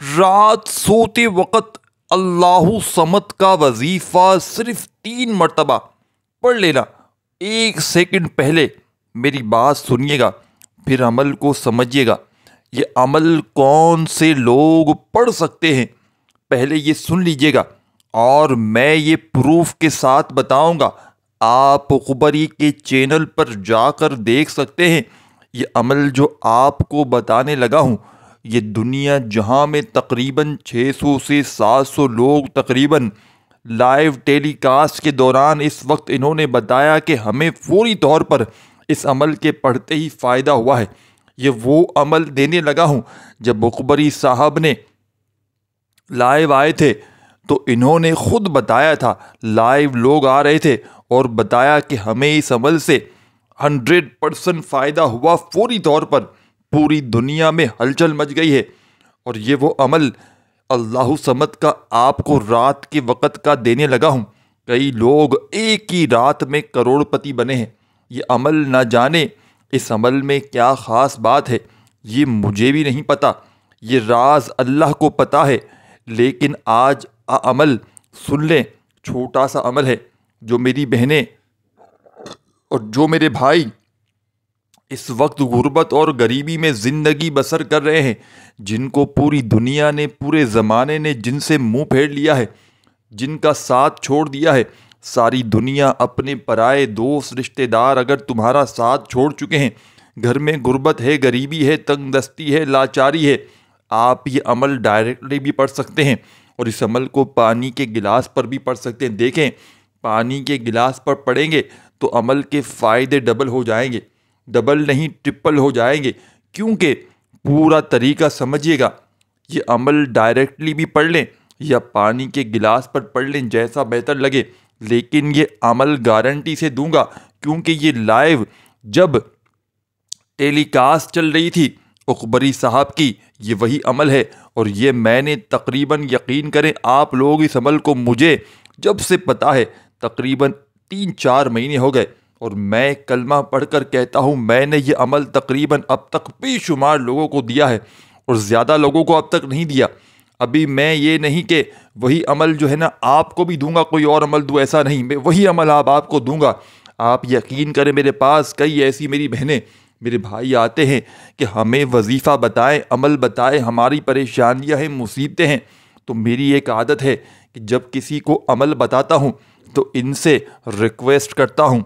رات سوتے وقت اللہ صمد کا وظیفہ صرف 3 مرتبہ پڑھ لینا۔ 1 سیکنڈ پہلے میری بات سنیے گا، پھر عمل کو سمجھیے گا۔ یہ عمل کون سے لوگ پڑھ سکتے ہیں، پہلے یہ سن لیجیے گا، اور میں یہ پروف کے ساتھ بتاؤں گا۔ آپ قبری کے چینل پر جا کر دیکھ سکتے ہیں۔ یہ عمل جو آپ کو بتانے لگا ہوں، یہ دنیا جہاں میں تقریباً 600 سے 700 لوگ تقریباً لائیو ٹیلی کاسٹ کے دوران اس وقت انہوں نے بتایا کہ ہمیں فوری طور پر اس عمل کے پڑھتے ہی فائدہ ہوا ہے۔ یہ وہ عمل دینے لگا ہوں جب مقبری صاحب نے لائیو آئے تھے تو انہوں نے خود بتایا تھا، لائیو لوگ آ رہے تھے اور بتایا کہ ہمیں اس عمل سے 100% فائدہ ہوا، فوری طور پر پوری دنیا میں ہلچل مچ گئی ہے۔ اور یہ وہ عمل اللہ صمد کا آپ کو رات کے وقت کا دینے لگا ہوں۔ کئی لوگ ایک ہی رات میں کروڑ پتی بنے ہیں۔ یہ عمل نہ جانے اس عمل میں کیا خاص بات ہے، یہ مجھے بھی نہیں پتہ، یہ راز اللہ کو پتہ ہے۔ لیکن آج عمل سن لیں، چھوٹا سا عمل ہے جو میری بہنیں اور جو میرے بھائی اس وقت غربت اور غریبی میں زندگی بسر کر رہے ہیں، جن کو پوری دنیا نے، پورے زمانے نے جن سے منہ پھیر لیا ہے، جن کا ساتھ چھوڑ دیا ہے۔ ساری دنیا، اپنے پرائے دوست رشتہ دار اگر تمہارا ساتھ چھوڑ چکے ہیں، گھر میں غربت ہے، غریبی ہے، تنگ دستی ہے، لاچاری ہے، آپ یہ عمل ڈائریکٹلی بھی پڑھ سکتے ہیں، اور اس عمل کو پانی کے گلاس پر بھی پڑھ سکتے ہیں۔ دیکھیں، پانی کے گلاس پر پڑھیں گے تو عمل کے فائدے ڈبل ہو جائیں گے، ڈبل نہیں ٹرپل ہو جائیں گے، کیونکہ پورا طریقہ سمجھیے گا۔ یہ عمل ڈائریکٹلی بھی پڑھ لیں یا پانی کے گلاس پر پڑھ لیں، جیسا بہتر لگے، لیکن یہ عمل گارنٹی سے دوں گا، کیونکہ یہ لائیو جب ٹیلی کاسٹ چل رہی تھی اقبری صاحب کی، یہ وہی عمل ہے۔ اور یہ میں نے تقریباً، یقین کریں آپ لوگ، اس عمل کو مجھے جب سے پتہ ہے تقریباً 3-4 مہینے ہو گئے، اور میں کلمہ پڑھ کر کہتا ہوں میں نے یہ عمل تقریباً اب تک بے شمار لوگوں کو دیا ہے، اور زیادہ لوگوں کو اب تک نہیں دیا۔ ابھی میں یہ نہیں کہ وہی عمل جو ہے نا آپ کو بھی دوں گا، کوئی اور عمل دوں، ایسا نہیں، میں وہی عمل آپ کو دوں گا۔ آپ یقین کریں، میرے پاس کئی ایسی میری بہنیں، میرے بھائی آتے ہیں کہ ہمیں وظیفہ بتائیں، عمل بتائیں، ہماری پریشانیاں ہیں، مصیبتیں ہیں۔ تو میری ایک عادت ہے کہ جب کسی کو عمل بتاتا ہوں تو ان سے ریکویسٹ کرتا ہوں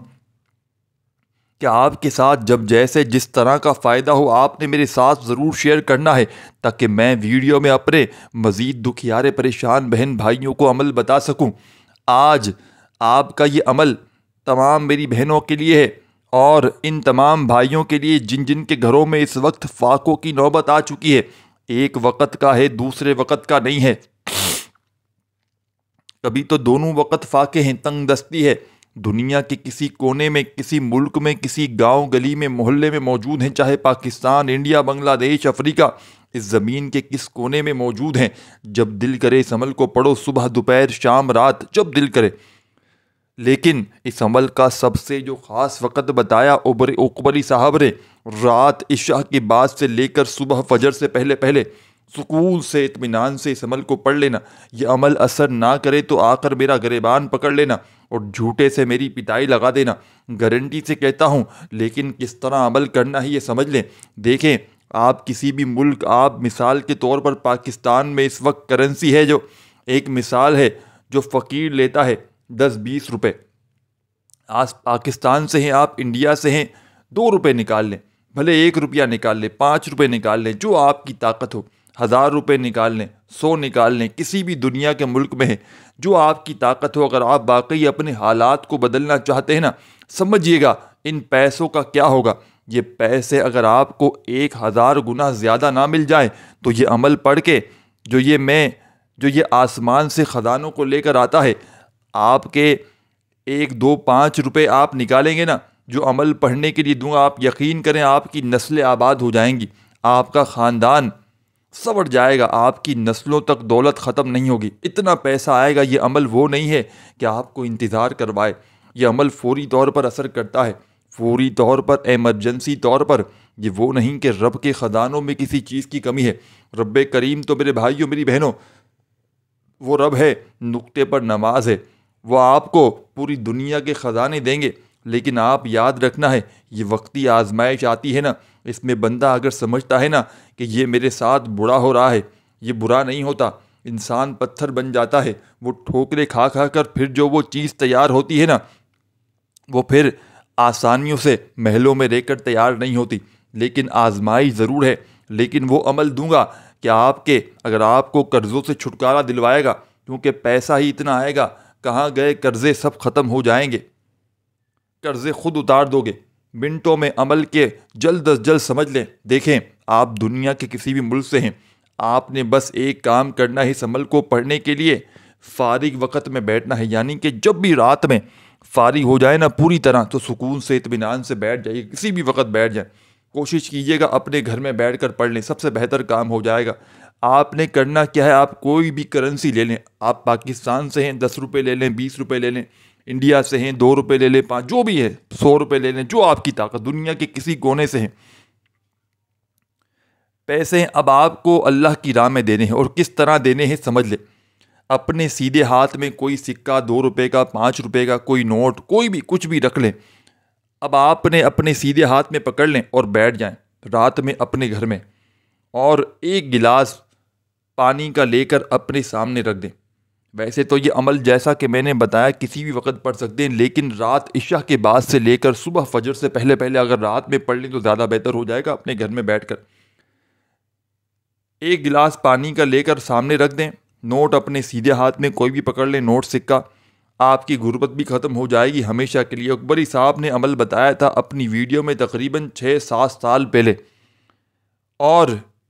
کہ آپ کے ساتھ جب جیسے جس طرح کا فائدہ ہو آپ نے میرے ساتھ ضرور شیئر کرنا ہے، تاکہ میں ویڈیو میں اپنے مزید دکھیارے پریشان بہن بھائیوں کو عمل بتا سکوں۔ آج آپ کا یہ عمل تمام میری بہنوں کے لیے ہے، اور ان تمام بھائیوں کے لیے جن جن کے گھروں میں اس وقت فاقوں کی نوبت آ چکی ہے۔ ایک وقت کا ہے، دوسرے وقت کا نہیں ہے، کبھی تو دونوں وقت فاقے ہیں، تنگ دستی ہے، دنیا کے کسی کونے میں، کسی ملک میں، کسی گاؤں گلی میں، محلے میں موجود ہیں، چاہے پاکستان، انڈیا، بنگلہ دیش، افریقہ، اس زمین کے کس کونے میں موجود ہیں۔ جب دل کرے اس عمل کو پڑھو، صبح، دوپہر، شام، رات، جب دل کرے۔ لیکن اس عمل کا سب سے جو خاص وقت بتایا اقبری صاحب نے، رات عشاء کے بعد سے لے کر صبح فجر سے پہلے پہلے سکون سے، اطمینان سے اس عمل کو پڑھ لینا۔ یہ عمل اثر نہ کرے تو آ کر میرا گریبان پکڑ لینا اور جھوٹے سے میری پٹائی لگا دینا، گارنٹی سے کہتا ہوں۔ لیکن کس طرح عمل کرنا ہے یہ سمجھ لیں۔ دیکھیں، آپ کسی بھی ملک، آپ مثال کے طور پر پاکستان میں اس وقت کرنسی ہے، جو ایک مثال ہے، جو فقیر لیتا ہے 10-20 روپے، آج پاکستان سے ہیں آپ، انڈیا سے ہیں، 2 روپے نکال لیں، بھلے 1 روپیہ نکال لیں، 5 روپے نکال لیں، جو آپ کی طاقت ہو، 1000 روپے نکال لیں، 100 نکال لیں، کسی بھی دنیا کے ملک میں ہے، جو آپ کی طاقت ہو۔ اگر آپ واقعی اپنے حالات کو بدلنا چاہتے ہیں نا، سمجھیے گا ان پیسوں کا کیا ہوگا۔ یہ پیسے اگر آپ کو 1000 گنا زیادہ نہ مل جائیں تو یہ عمل پڑھ کے، جو یہ آسمان سے خزانوں کو لے کر آتا ہے، آپ کے 1 2 5 روپے آپ نکالیں گے نا، جو عمل پڑھنے کے لیے دوں گا، آپ یقین کریں آپ کی نسلیں آباد ہو جائیں گی، آپ کا خاندان سنور جائے گا، آپ کی نسلوں تک دولت ختم نہیں ہوگی، اتنا پیسہ آئے گا۔ یہ عمل وہ نہیں ہے کہ آپ کو انتظار کروائے، یہ عمل فوری طور پر اثر کرتا ہے، فوری طور پر، ایمرجنسی طور پر، یہ وہ نہیں کہ رب کے خزانوں میں کسی چیز کی کمی ہے۔ رب کریم تو میرے بھائیوں میری بہنوں وہ رب ہے، نقطے پر نماز ہے۔ وہ آپ کو پوری دنیا کے خزانے دیں گے، لیکن آپ یاد رکھنا ہے یہ وقتی آزمائش آتی ہے نا، اس میں بندہ اگر سمجھتا ہے نا کہ یہ میرے ساتھ برا ہو رہا ہے، یہ برا نہیں ہوتا، انسان پتھر بن جاتا ہے۔ وہ ٹھوکریں کھا کھا کر پھر جو وہ چیز تیار ہوتی ہے نا، وہ پھر آسانیوں سے محلوں میں رہ کر تیار نہیں ہوتی۔ لیکن آزمائش ضرور ہے، لیکن وہ عمل دوں گا کہ اگر آپ کو قرضوں سے چھٹکارا دلوائے گا، کیونکہ پیسہ ہی اتنا آئے گا، کہاں گئے قرضے، سب ختم ہو جائیں گے، قرضے خود اتار دو گے منٹوں میں۔ عمل کے جلد از جلد سمجھ لیں۔ دیکھیں، آپ دنیا کے کسی بھی ملک سے ہیں، آپ نے بس ایک کام کرنا ہے، اس عمل کو پڑھنے کے لیے فارغ وقت میں بیٹھنا ہے، یعنی کہ جب بھی رات میں فارغ ہو جائے نا پوری طرح، تو سکون سے اطمینان سے بیٹھ جائیے، کسی بھی وقت بیٹھ جائیں۔ کوشش کیجیے گا اپنے گھر میں بیٹھ کر پڑھ لیں، سب سے بہتر کام ہو جائے گا۔ آپ نے کرنا کیا ہے، آپ کوئی بھی کرنسی لے لیں، آپ پاکستان سے ہیں 10 روپے لے لیں، 20 روپے لے لیں، انڈیا سے ہیں 2 روپے لے لیں، 5 جو بھی ہے، 100 روپے لے لیں، جو آپ کی طاقت، دنیا کے کسی کونے سے ہیں۔ پیسے اب آپ کو اللہ کی راہ میں دینے ہیں، اور کس طرح دینے ہیں سمجھ لیں۔ اپنے سیدھے ہاتھ میں کوئی سکہ 2 روپے کا، 5 روپے کا، کوئی نوٹ، کوئی بھی کچھ بھی رکھ لیں۔ اب آپ نے اپنے سیدھے ہاتھ میں پکڑ لیں اور بیٹھ جائیں رات میں اپنے گھر میں، اور ایک گلاس پانی کا لے کر اپنے سامنے رکھ دیں۔ ویسے تو یہ عمل جیسا کہ میں نے بتایا کسی بھی وقت پڑھ سکتے ہیں، لیکن رات عشاء کے بعد سے لے کر صبح فجر سے پہلے پہلے اگر رات میں پڑھ لیں تو زیادہ بہتر ہو جائے گا۔ اپنے گھر میں بیٹھ کر ایک گلاس پانی کا لے کر سامنے رکھ دیں، نوٹ اپنے سیدھے ہاتھ میں کوئی بھی پکڑ لیں، نوٹ، سکہ، آپ کی غربت بھی ختم ہو جائے گی ہمیشہ کے لیے۔ اکبری صاحب نے عمل بتایا تھا اپنی ویڈیو میں تقریباً 6-7 سال پہلے، اور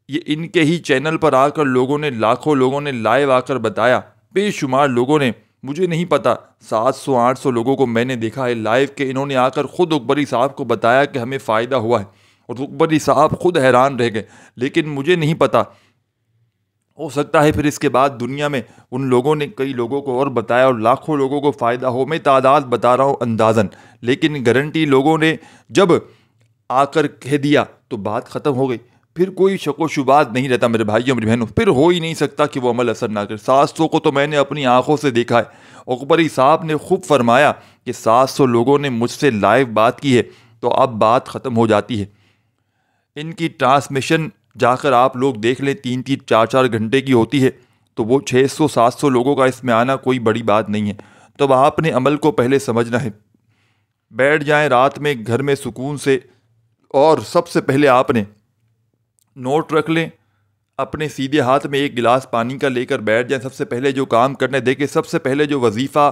یہ ان کے ہی چینل پر آ کر لاکھوں لوگوں نے لائیو آ کر بتایا، بے شمار لوگوں نے، مجھے نہیں پتا 700-800 لوگوں کو میں نے دیکھا ہے لائیو کے، انہوں نے آ کر خود اکبری صاحب کو بتایا کہ ہمیں فائدہ ہوا ہے، اور اکبری صاحب خود حیران رہ گئے۔ لیکن مجھے نہیں پتا، ہو سکتا ہے پھر اس کے بعد دنیا میں ان لوگوں نے کئی لوگوں کو اور بتایا اور لاکھوں لوگوں کو فائدہ ہو۔ میں تعداد بتا رہا ہوں اندازاً، لیکن گارنٹی لوگوں نے جب آ کر کہہ دیا تو بات ختم ہو گئی، پھر کوئی شک و شبہات نہیں رہتا میرے بھائیوں میری بہنوں، پھر ہو ہی نہیں سکتا کہ وہ عمل اثر نہ کرے۔ 700 کو تو میں نے اپنی آنکھوں سے دیکھا ہے۔ اکبری صاحب نے خوب فرمایا کہ 700 لوگوں نے مجھ سے لائیو بات کی ہے، تو اب بات ختم ہو جاتی ہے۔ ان کی ٹرانسمیشن جا کر آپ لوگ دیکھ لیں، 3-3 4-4 گھنٹے کی ہوتی ہے، تو وہ 600-700 لوگوں کا اس میں آنا کوئی بڑی بات نہیں ہے۔ تو اب آپ نے عمل کو پہلے سمجھنا ہے، بیٹھ جائیں رات میں گھر میں سکون سے، اور سب سے پہلے آپ نے نوٹ رکھ لیں، اپنے سیدھے ہاتھ میں ایک گلاس پانی کا لے کر بیٹھ جائیں۔ سب سے پہلے جو کام کرنا ہے، دیکھیں سب سے پہلے جو وظیفہ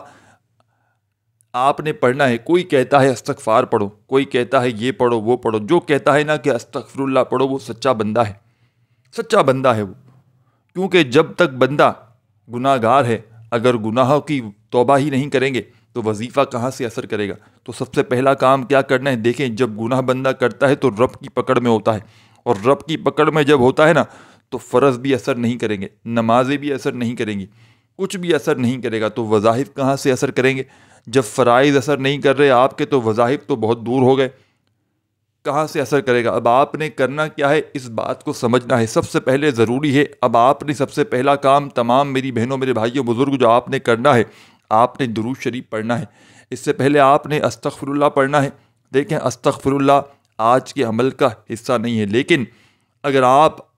آپ نے پڑھنا ہے، کوئی کہتا ہے استغفار پڑھو، کوئی کہتا ہے یہ پڑھو وہ پڑھو، جو کہتا ہے نا کہ استغفر اللہ پڑھو وہ سچا بندہ ہے، سچا بندہ ہے وہ، کیونکہ جب تک بندہ گناہ گار ہے، اگر گناہوں کی توبہ ہی نہیں کریں گے تو وظیفہ کہاں سے اثر کرے گا۔ تو سب سے پہلا کام کیا کرنا ہے، دیکھیں جب گناہ بندہ کرتا ہے تو رب کی پکڑ میں ہوتا ہے، اور رب کی پکڑ میں جب ہوتا ہے نا تو فرض بھی اثر نہیں کریں گے، نمازیں بھی اثر نہیں کریں گی، کچھ بھی اثر نہیں کرے گا، تو وظائف کہاں سے اثر کریں گے؟ جب فرائض اثر نہیں کر رہے آپ کے تو وظائف تو بہت دور ہو گئے، کہاں سے اثر کرے گا؟ اب آپ نے کرنا کیا ہے، اس بات کو سمجھنا ہے، سب سے پہلے ضروری ہے۔ اب آپ نے سب سے پہلا کام، تمام میری بہنوں میرے بھائیوں بزرگ، جو آپ نے کرنا ہے، آپ نے درود شریف پڑھنا ہے۔ اس سے پہلے آپ نے استغفر اللہ پڑھنا ہے۔ دیکھیں استغفر اللہ آج کے عمل کا حصہ نہیں ہے، لیکن اگر آپ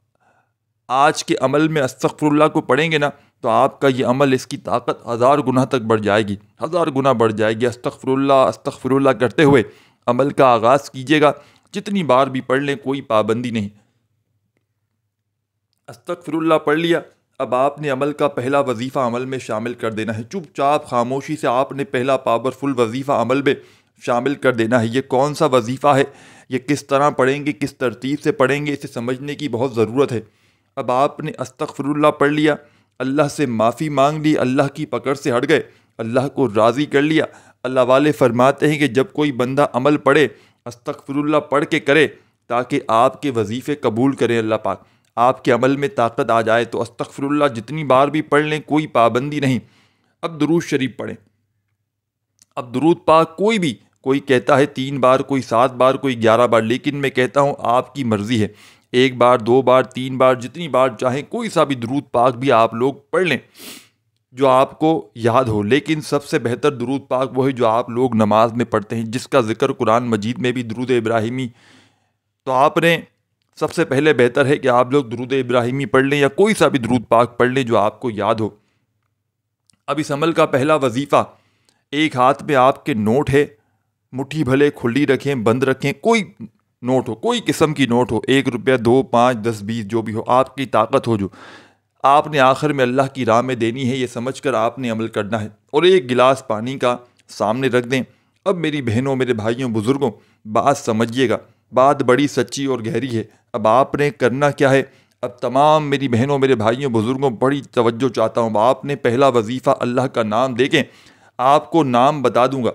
آج کے عمل میں استغفر اللہ کو پڑھیں گے نا تو آپ کا یہ عمل، اس کی طاقت 1000 گنا تک بڑھ جائے گی، 1000 گنا بڑھ جائے گی۔ استغفر اللہ کرتے ہوئے عمل کا آغاز کیجیے گا، جتنی بار بھی پڑھ لیں، کوئی پابندی نہیں۔ استغفر اللہ پڑھ لیا، اب آپ نے عمل کا پہلا وظیفہ عمل میں شامل کر دینا ہے، چپ چاپ خاموشی سے آپ نے پہلا پاورفل وظیفہ عمل میں شامل کر دینا ہے۔ یہ کون سا وظیفہ ہے، یہ کس طرح پڑھیں گے، کس ترتیب سے پڑھیں گے، اسے سمجھنے کی بہت ضرورت ہے۔ اب آپ نے استغفر اللہ پڑھ لیا، اللہ سے معافی مانگ لی، اللہ کی پکڑ سے ہٹ گئے، اللہ کو راضی کر لیا۔ اللہ والے فرماتے ہیں کہ جب کوئی بندہ عمل پڑھے، استغفر اللہ پڑھ کے کرے، تاکہ آپ کے وظیفے قبول کریں اللہ پاک، آپ کے عمل میں طاقت آ جائے، تو استغفر اللہ جتنی بار بھی پڑھ لیں، کوئی پابندی نہیں۔ اب درود شریف پڑھیں، اب درود پاک کوئی بھی کوئی کہتا ہے 3 بار، کوئی 7 بار، کوئی 11 بار، لیکن میں کہتا ہوں آپ کی مرضی ہے، 1 بار، 2 بار، 3 بار، جتنی بار چاہیں کوئی سا بھی درود پاک بھی آپ لوگ پڑھ لیں جو آپ کو یاد ہو، لیکن سب سے بہتر درود پاک وہ ہے جو آپ لوگ نماز میں پڑھتے ہیں، جس کا ذکر قرآن مجید میں بھی درود ابراہیمی. تو آپ نے سب سے پہلے بہتر ہے کہ آپ لوگ درود ابراہیمی پڑھ لیں یا کوئی سا بھی درود پاک پڑھ لیں جو آپ کو یاد ہو. اب اس عمل کا پہلا وظیفہ، ایک ہاتھ میں آپ کے نوٹ ہے، مٹھی بھلے کھلی رکھیں، بند رکھیں، کوئی نوٹ ہو، کوئی قسم کی نوٹ ہو، 1 روپیہ، 2، 5، 10، 20 جو بھی ہو، آپ کی طاقت ہو جو آپ نے آخر میں اللہ کی راہ میں دینی ہے، یہ سمجھ کر آپ نے عمل کرنا ہے. اور 1 گلاس پانی کا سامنے رکھ دیں. اب میری بہنوں، میرے بھائیوں، بزرگوں، بات سمجھیے گا، بات بڑی سچی اور گہری ہے. اب آپ نے کرنا کیا ہے؟ اب تمام میری بہنوں، میرے بھائیوں، بزرگوں، بڑی توجہ چاہتا ہوں. آپ نے پہلا وظیفہ اللہ کا نام، دیکھیں آپ کو نام بتا دوں گا.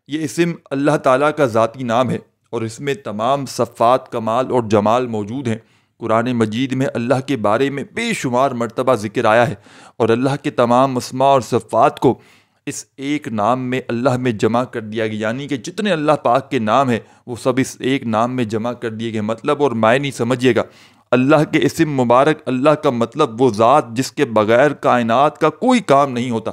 یہ اسم اللہ تعالیٰ کا ذاتی نام ہے اور اس میں تمام صفات، کمال اور جمال موجود ہیں. قرآن مجید میں اللہ کے بارے میں بے شمار مرتبہ ذکر آیا ہے اور اللہ کے تمام اسماء اور صفات کو اس ایک نام میں اللہ میں جمع کر دیا گیا، یعنی کہ جتنے اللہ پاک کے نام ہیں وہ سب اس ایک نام میں جمع کر دیے گئے. مطلب اور معنی سمجھیے گا، اللہ کے اسم مبارک، اللہ کا مطلب وہ ذات جس کے بغیر کائنات کا کوئی کام نہیں ہوتا،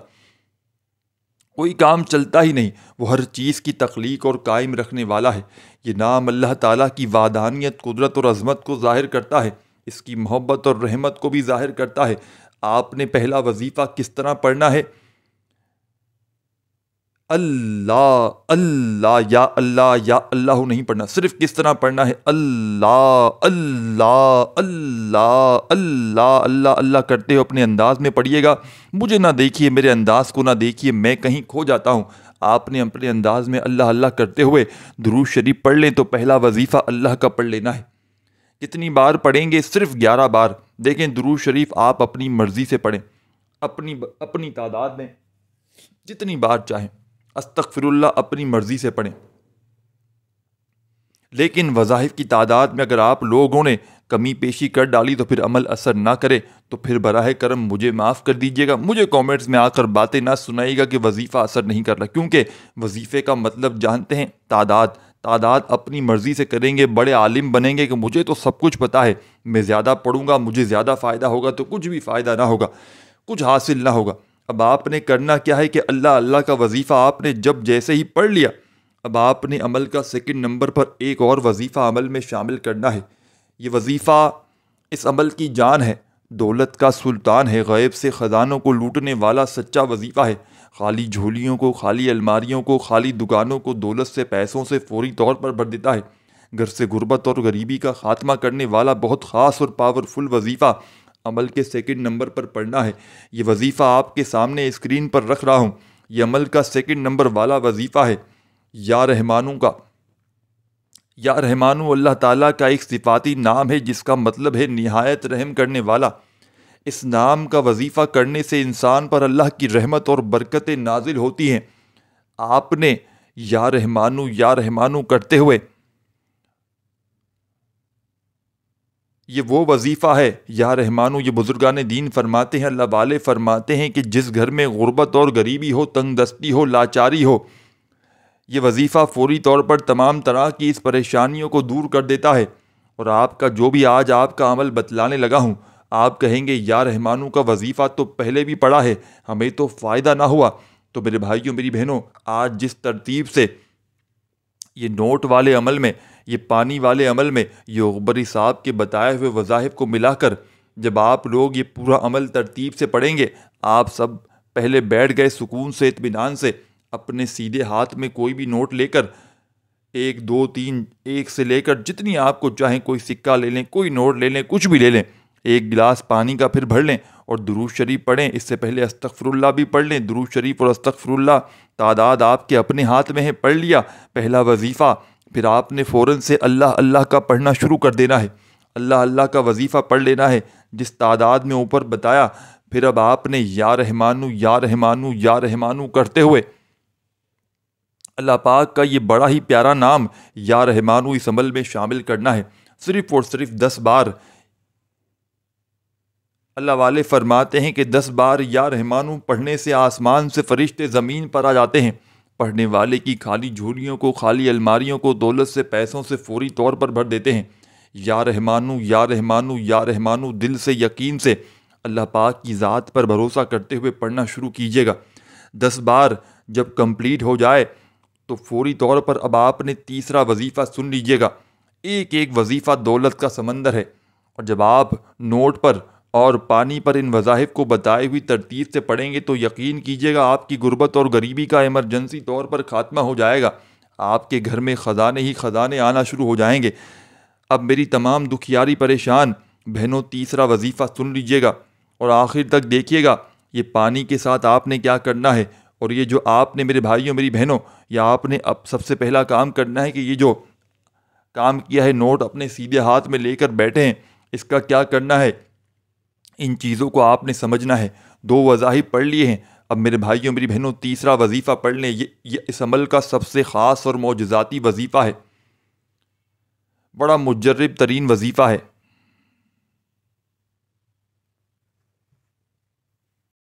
کوئی کام چلتا ہی نہیں، وہ ہر چیز کی تخلیق اور قائم رکھنے والا ہے. یہ نام اللہ تعالیٰ کی وحدانیت، قدرت اور عظمت کو ظاہر کرتا ہے، اس کی محبت اور رحمت کو بھی ظاہر کرتا ہے. آپ نے پہلا وظیفہ کس طرح پڑھنا ہے؟ اللہ اللہ یا اللہ نہیں پڑھنا، صرف کس طرح پڑھنا ہے؟ اللہ اللہ اللہ اللہ اللہ اللہ کرتے ہو اپنے انداز میں پڑھیے گا. مجھے نہ دیکھیے، میرے انداز کو نہ دیکھیے، میں کہیں کھو جاتا ہوں. آپ نے اپنے انداز میں اللہ اللہ کرتے ہوئے درود شریف پڑھ لیں. تو پہلا وظیفہ اللہ کا پڑھ لینا ہے. کتنی بار پڑھیں گے؟ صرف 11 بار. دیکھیں درود شریف آپ اپنی مرضی سے پڑھیں، اپنی تعداد میں جتنی بار چاہیں. استغفر اللہ اپنی مرضی سے پڑھیں، لیکن وظائف کی تعداد میں اگر آپ لوگوں نے کمی پیشی کر ڈالی تو پھر عمل اثر نہ کرے تو پھر براہ کرم مجھے معاف کر دیجیے گا. مجھے کامنٹس میں آ کر باتیں نہ سنائیے گا کہ وظیفہ اثر نہیں کر رہا، کیونکہ وظیفے کا مطلب جانتے ہیں تعداد اپنی مرضی سے کریں گے. بڑے عالم بنیں گے کہ مجھے تو سب کچھ پتہ ہے، میں زیادہ پڑھوں گا، مجھے زیادہ فائدہ ہوگا، تو کچھ بھی فائدہ نہ ہوگا، کچھ حاصل نہ ہوگا. اب آپ نے کرنا کیا ہے کہ اللہ اللہ کا وظیفہ آپ نے جب جیسے ہی پڑھ لیا، اب آپ نے عمل کا 2 نمبر پر ایک اور وظیفہ عمل میں شامل کرنا ہے. یہ وظیفہ اس عمل کی جان ہے، دولت کا سلطان ہے، غیب سے خزانوں کو لوٹنے والا سچا وظیفہ ہے. خالی جھولیوں کو، خالی الماریوں کو، خالی دکانوں کو دولت سے، پیسوں سے فوری طور پر بھر دیتا ہے. گھر سے غربت اور غریبی کا خاتمہ کرنے والا بہت خاص اور پاورفل وظیفہ عمل کے 2 نمبر پر پڑھنا ہے. یہ وظیفہ آپ کے سامنے اسکرین پر رکھ رہا ہوں. یہ عمل کا 2 نمبر والا وظیفہ ہے یا رحمانوں کا. یا رحمانو اللہ تعالیٰ کا ایک صفاتی نام ہے جس کا مطلب ہے نہایت رحم کرنے والا. اس نام کا وظیفہ کرنے سے انسان پر اللہ کی رحمت اور برکتیں نازل ہوتی ہیں. آپ نے یا رحمانو کرتے ہوئے، یہ وہ وظیفہ ہے یا رحمانو، یہ بزرگان دین فرماتے ہیں، اللہ والے فرماتے ہیں کہ جس گھر میں غربت اور غریبی ہو، تنگ دستی ہو، لاچاری ہو، یہ وظیفہ فوری طور پر تمام طرح کی اس پریشانیوں کو دور کر دیتا ہے. اور آپ کا جو بھی آج آپ کا عمل بتلانے لگا ہوں، آپ کہیں گے یا رحمانو کا وظیفہ تو پہلے بھی پڑھا ہے، ہمیں تو فائدہ نہ ہوا. تو میرے بھائیوں، میری بہنوں، آج جس ترتیب سے یہ نوٹ والے عمل میں، یہ پانی والے عمل میں، یہ غبری صاحب کے بتائے ہوئے وظائف کو ملا کر جب آپ لوگ یہ پورا عمل ترتیب سے پڑھیں گے، آپ سب پہلے بیٹھ گئے سکون سے، اطمینان سے، اپنے سیدھے ہاتھ میں کوئی بھی نوٹ لے کر 1، 2، 3، 1 سے لے کر جتنی آپ کو چاہیں، کوئی سکہ لے لیں، کوئی نوٹ لے لیں، کچھ بھی لے لیں، 1 گلاس پانی کا پھر بھر لیں اور درود شریف پڑھیں. اس سے پہلے استغفر اللہ بھی پڑھ لیں. درود شریف اور استغفر اللہ تعداد آپ کے اپنے ہاتھ میں ہے. پڑھ لیا پہلا وظیفہ، پھر آپ نے فوراً سے اللہ اللہ کا پڑھنا شروع کر دینا ہے. اللہ اللہ کا وظیفہ پڑھ لینا ہے جس تعداد میں اوپر بتایا. پھر اب آپ نے یا رحمانو کرتے ہوئے اللہ پاک کا یہ بڑا ہی پیارا نام یا رحمانو اس عمل میں شامل کرنا ہے. صرف اور صرف 10 بار. اللہ والے فرماتے ہیں کہ 10 بار یا رحمانو پڑھنے سے آسمان سے فرشتے زمین پر آ جاتے ہیں. پڑھنے والے کی خالی جھولیوں کو، خالی الماریوں کو دولت سے، پیسوں سے فوری طور پر بھر دیتے ہیں۔ یا رحمانو یا رحمانو یا رحمانو، دل سے، یقین سے اللہ پاک کی ذات پر بھروسہ کرتے ہوئے پڑھنا شروع کیجیے گا۔ 10 بار جب کمپلیٹ ہو جائے تو فوری طور پر اب آپ نے تیسرا وظیفہ سن لیجیے گا۔ ایک ایک وظیفہ دولت کا سمندر ہے، اور جب آپ نوٹ پر اور پانی پر ان وظائف کو بتائے ہوئی ترتیب سے پڑھیں گے تو یقین کیجیے گا آپ کی غربت اور غریبی کا ایمرجنسی طور پر خاتمہ ہو جائے گا۔ آپ کے گھر میں خزانے ہی خزانے آنا شروع ہو جائیں گے۔ اب میری تمام دکھیاری پریشان بہنوں تیسرا وظیفہ سن لیجیے گا اور آخر تک دیکھیے گا۔ یہ پانی کے ساتھ آپ نے کیا کرنا ہے، اور یہ جو آپ نے میرے بھائیوں میری بہنوں، یا آپ نے اب سب سے پہلا کام کرنا ہے کہ یہ جو کام کیا ہے، نوٹ اپنے سیدھے ہاتھ میں لے کر بیٹھے ہیں، اس کا کیا کرنا ہے، ان چیزوں کو آپ نے سمجھنا ہے۔ 2 وظائف پڑھ لیے ہیں، اب میرے بھائیوں میری بہنوں تیسرا وظیفہ پڑھ لیں۔ یہ اس عمل کا سب سے خاص اور معجزاتی وظیفہ ہے، بڑا مجرب ترین وظیفہ ہے۔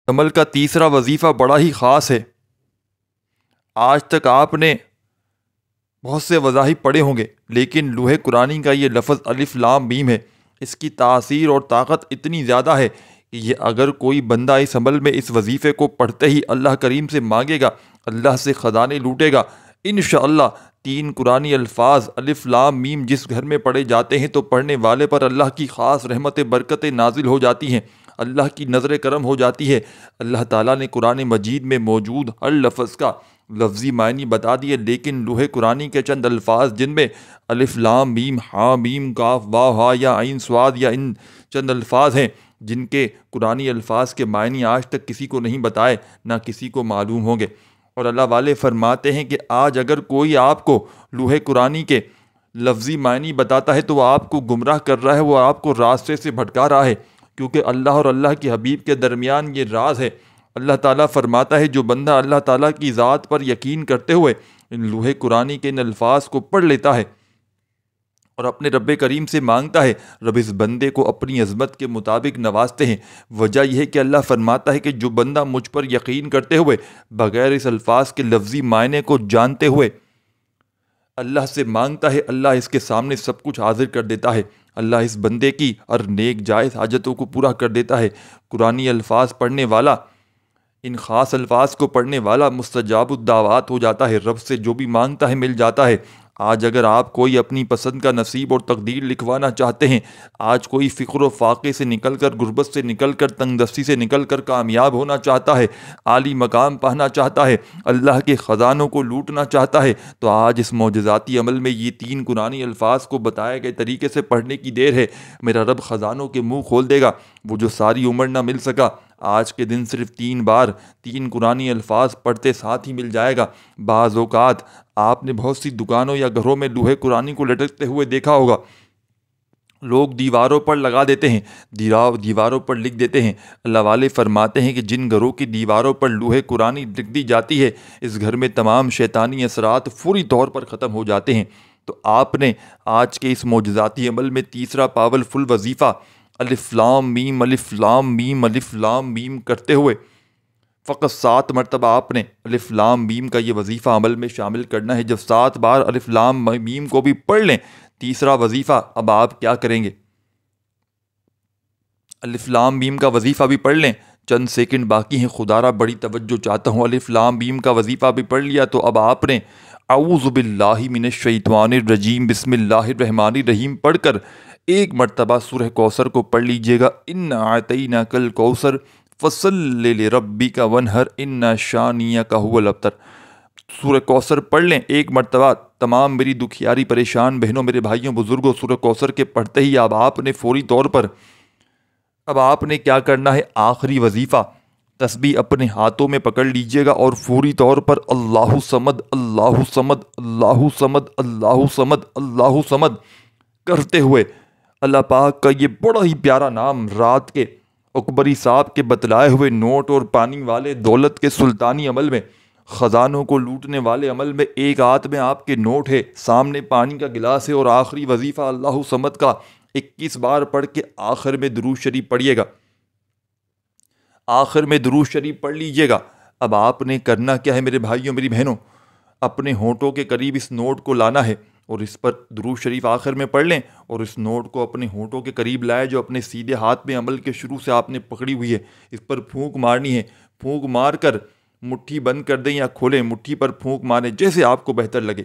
عمل کا تیسرا وظیفہ بڑا ہی خاص ہے۔ آج تک آپ نے بہت سے وظائف پڑھے ہوں گے، لیکن لوح قرآنی کا یہ لفظ الف لام میم ہے، اس کی تاثیر اور طاقت اتنی زیادہ ہے کہ یہ اگر کوئی بندہ اس عمل میں اس وظیفے کو پڑھتے ہی اللہ کریم سے مانگے گا، اللہ سے خزانے لوٹے گا، انشاءاللہ 3 قرآنی الفاظ الف لام میم جس گھر میں پڑھے جاتے ہیں تو پڑھنے والے پر اللہ کی خاص رحمت برکتیں نازل ہو جاتی ہیں، اللہ کی نظر کرم ہو جاتی ہے۔ اللہ تعالیٰ نے قرآن مجید میں موجود ہر لفظ کا لفظی معنی بتا دیے، لیکن لوح قرآنی کے چند الفاظ جن میں الف لام میم ہا میم کاف واو ہا یا عین صاد یا ان چند الفاظ ہیں جن کے قرآنی الفاظ کے معنی آج تک کسی کو نہیں بتائے، نہ کسی کو معلوم ہوں گے۔ اور اللہ والے فرماتے ہیں کہ آج اگر کوئی آپ کو لوح قرآنی کے لفظی معنی بتاتا ہے تو وہ آپ کو گمراہ کر رہا ہے، وہ آپ کو راستے سے بھٹکا رہا ہے، کیونکہ اللہ اور اللہ کے حبیب کے درمیان یہ راز ہے۔ اللہ تعالیٰ فرماتا ہے جو بندہ اللہ تعالیٰ کی ذات پر یقین کرتے ہوئے ان لوح قرآنی کے ان الفاظ کو پڑھ لیتا ہے اور اپنے رب کریم سے مانگتا ہے، رب اس بندے کو اپنی عظمت کے مطابق نوازتے ہیں۔ وجہ یہ ہے کہ اللہ فرماتا ہے کہ جو بندہ مجھ پر یقین کرتے ہوئے بغیر اس الفاظ کے لفظی معنی کو جانتے ہوئے اللہ سے مانگتا ہے، اللہ اس کے سامنے سب کچھ حاضر کر دیتا ہے۔ اللہ اس بندے کی ہر نیک جائز حاجتوں کو پورا کر دیتا ہے۔ قرآنی الفاظ پڑھنے والا، ان خاص الفاظ کو پڑھنے والا مستجاب الدعوات ہو جاتا ہے، رب سے جو بھی مانگتا ہے مل جاتا ہے۔ آج اگر آپ کوئی اپنی پسند کا نصیب اور تقدیر لکھوانا چاہتے ہیں، آج کوئی فقر و فاقے سے نکل کر، غربت سے نکل کر، تنگ دستی سے نکل کر کامیاب ہونا چاہتا ہے، عالی مقام پانا چاہتا ہے، اللہ کے خزانوں کو لوٹنا چاہتا ہے، تو آج اس معجزاتی عمل میں یہ 3 قرآنی الفاظ کو بتائے گئے طریقے سے پڑھنے کی دیر ہے۔ میرا رب خزانوں کے منہ کھول دے گا، وہ جو ساری عمر نہ مل سکا آج کے دن صرف 3 بار 3 قرآنی الفاظ پڑھتے ساتھ ہی مل جائے گا۔ بعض اوقات آپ نے بہت سی دکانوں یا گھروں میں لوح قرآنی کو لٹکتے ہوئے دیکھا ہوگا، لوگ دیواروں پر لگا دیتے ہیں، دیواروں پر لکھ دیتے ہیں۔ اللہ والے فرماتے ہیں کہ جن گھروں کی دیواروں پر لوح قرآنی لکھ دی جاتی ہے، اس گھر میں تمام شیطانی اثرات فوری طور پر ختم ہو جاتے ہیں۔ تو آپ نے آج کے اس معجزاتی عمل میں تیسرا پاورفل وظیفہ الف لام میم الف لام میم الف لام میم کرتے ہوئے فقط 7 مرتبہ آپ نے الف لام میم کا یہ وظیفہ عمل میں شامل کرنا ہے۔ جب 7 بار الف لام میم کو بھی پڑھ لیں، تیسرا وظیفہ اب آپ کیا کریں گے؟ الف لام میم کا وظیفہ بھی پڑھ لیں، چند سیکنڈ باقی ہیں، خدا را بڑی توجہ چاہتا ہوں۔ الف لام میم کا وظیفہ بھی پڑھ لیا تو اب آپ نے اعوذ باللہ من الشیطان الرجیم بسم اللہ الرحمن الرحیم پڑھ کر 1 مرتبہ سورہ کوثر کو پڑھ لیجئے گا۔ انا اعطیناک الکوثر فصلی لربک وانحر ان شانئک ھو الابتر۔ سورہ کوثر پڑھ لیں 1 مرتبہ۔ تمام میری دکھیاری پریشان بہنوں، میرے بھائیوں، بزرگوں، سورہ کوثر کے پڑھتے ہی اب آپ نے فوری طور پر اب آپ نے کیا کرنا ہے؟ آخری وظیفہ تسبیح اپنے ہاتھوں میں پکڑ لیجئے گا اور فوری طور پر اللہ صمد اللہ صمد اللہ صمد اللہ صمد اللہ صمد کرتے ہوئے اللہ پاک کا یہ بڑا ہی پیارا نام، رات کے اکبری صاحب کے بتلائے ہوئے نوٹ اور پانی والے دولت کے سلطانی عمل میں، خزانوں کو لوٹنے والے عمل میں، ایک ہاتھ میں آپ کے نوٹ ہے، سامنے پانی کا گلاس ہے، اور آخری وظیفہ اللہ صمد کا 21 بار پڑھ کے آخر میں درود شریف پڑھیے گا۔ آخر میں درود شریف پڑھ لیجئے گا۔ اب آپ نے کرنا کیا ہے میرے بھائیوں میری بہنوں؟ اپنے ہونٹوں کے قریب اس نوٹ کو لانا ہے اور اس پر درود شریف آخر میں پڑھ لیں اور اس نوٹ کو اپنے ہونٹوں کے قریب لائے جو اپنے سیدھے ہاتھ میں عمل کے شروع سے آپ نے پکڑی ہوئی ہے، اس پر پھونک مارنی ہے۔ پھونک مار کر مٹھی بند کر دیں یا کھولیں، مٹھی پر پھونک ماریں جیسے آپ کو بہتر لگے۔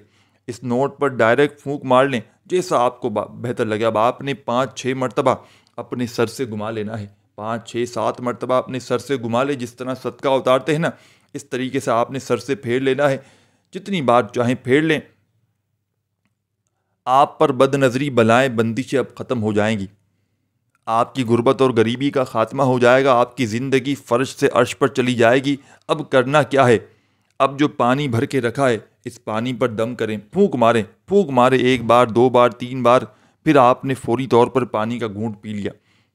اس نوٹ پر ڈائریکٹ پھونک مار لیں جیسا آپ کو بہتر لگے۔ اب آپ نے 5-6 مرتبہ اپنے سر سے گھما لینا ہے، 5-6-7 مرتبہ اپنے سر سے گھما لیں، جس طرح صدقہ اتارتے ہیں نا، اس طریقے سے آپ نے سر سے پھیر لینا ہے، جتنی بار چاہیں پھیر لیں۔ آپ پر بد نظری بلائیں بندشیں اب ختم ہو جائیں گی، آپ کی غربت اور غریبی کا خاتمہ ہو جائے گا، آپ کی زندگی فرش سے عرش پر چلی جائے گی۔ اب کرنا کیا ہے؟ اب جو پانی بھر کے رکھا ہے اس پانی پر دم کریں، پھونک ماریں، 1 بار 2 بار 3 بار، پھر آپ نے فوری طور پر پانی کا گھونٹ پی لیا،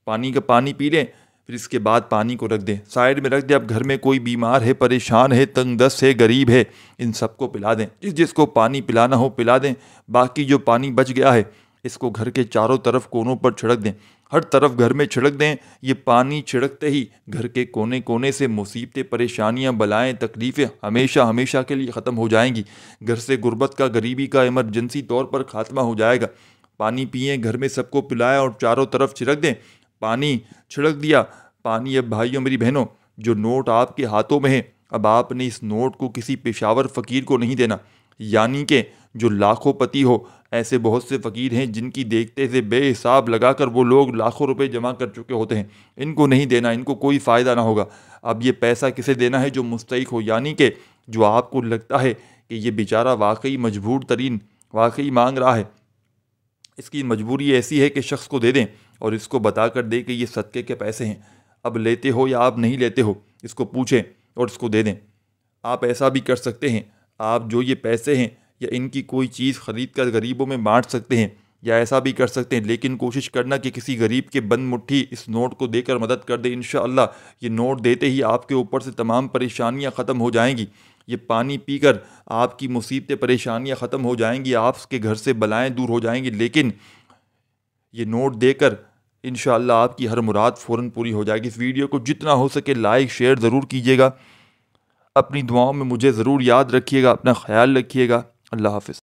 پانی کا پانی پی لیں، پھر اس کے بعد پانی کو رکھ دیں، سائڈ میں رکھ دیں۔ اب گھر میں کوئی بیمار ہے، پریشان ہے، تنگ دست ہے، غریب ہے، ان سب کو پلا دیں، جس کو پانی پلانا ہو پلا دیں۔ باقی جو پانی بچ گیا ہے اس کو گھر کے چاروں طرف کونوں پر چھڑک دیں، ہر طرف گھر میں چھڑک دیں۔ یہ پانی چھڑکتے ہی گھر کے کونے کونے سے مصیبتیں، پریشانیاں، بلائیں، تکلیفیں ہمیشہ ہمیشہ کے لیے ختم ہو جائیں گی۔ گھر سے غربت کا، غریبی کا ایمرجنسی طور پر خاتمہ ہو جائے گا۔ پانی پئیں، گھر میں سب کو پلائیں اور چاروں طرف چھڑک دیں۔ پانی چھڑک دیا، پانی اب بھائیوں میری بہنوں، جو نوٹ آپ کے ہاتھوں میں ہے، اب آپ نے اس نوٹ کو کسی پشاور فقیر کو نہیں دینا، یعنی کہ جو لاکھوں پتی ہو۔ ایسے بہت سے فقیر ہیں جن کی دیکھتے سے بے حساب لگا کر وہ لوگ لاکھوں روپے جمع کر چکے ہوتے ہیں، ان کو نہیں دینا، ان کو کوئی فائدہ نہ ہوگا۔ اب یہ پیسہ کسے دینا ہے؟ جو مستحق ہو، یعنی کہ جو آپ کو لگتا ہے کہ یہ بیچارہ واقعی مجبور ترین واقعی مانگ رہا ہے، اس کی مجبوری ایسی ہے کہ شخص کو دے دیں اور اس کو بتا کر دیں کہ یہ صدقے کے پیسے ہیں، اب لیتے ہو یا آپ نہیں لیتے ہو، اس کو پوچھیں اور اس کو دے دیں۔ آپ ایسا بھی کر سکتے ہیں، آپ جو یہ پیسے ہیں یا ان کی کوئی چیز خرید کر غریبوں میں بانٹ سکتے ہیں، یا ایسا بھی کر سکتے ہیں، لیکن کوشش کرنا کہ کسی غریب کے بند مٹھی اس نوٹ کو دے کر مدد کر دیں۔ انشاءاللہ یہ نوٹ دیتے ہی آپ کے اوپر سے تمام پریشانیاں ختم ہو جائیں گی۔ یہ پانی پی کر آپ کی مصیبتیں، پریشانیاں ختم ہو جائیں گی، آپ کے گھر سے بلائیں دور ہو جائیں گی۔ لیکن یہ نوٹ دے کر انشاءاللہ آپ کی ہر مراد فوراً پوری ہو جائے گی۔ اس ویڈیو کو جتنا ہو سکے لائک شیئر ضرور کیجیے گا، اپنی دعاؤں میں مجھے ضرور یاد رکھیے گا، اپنا خیال رکھیے گا۔ اللہ حافظ۔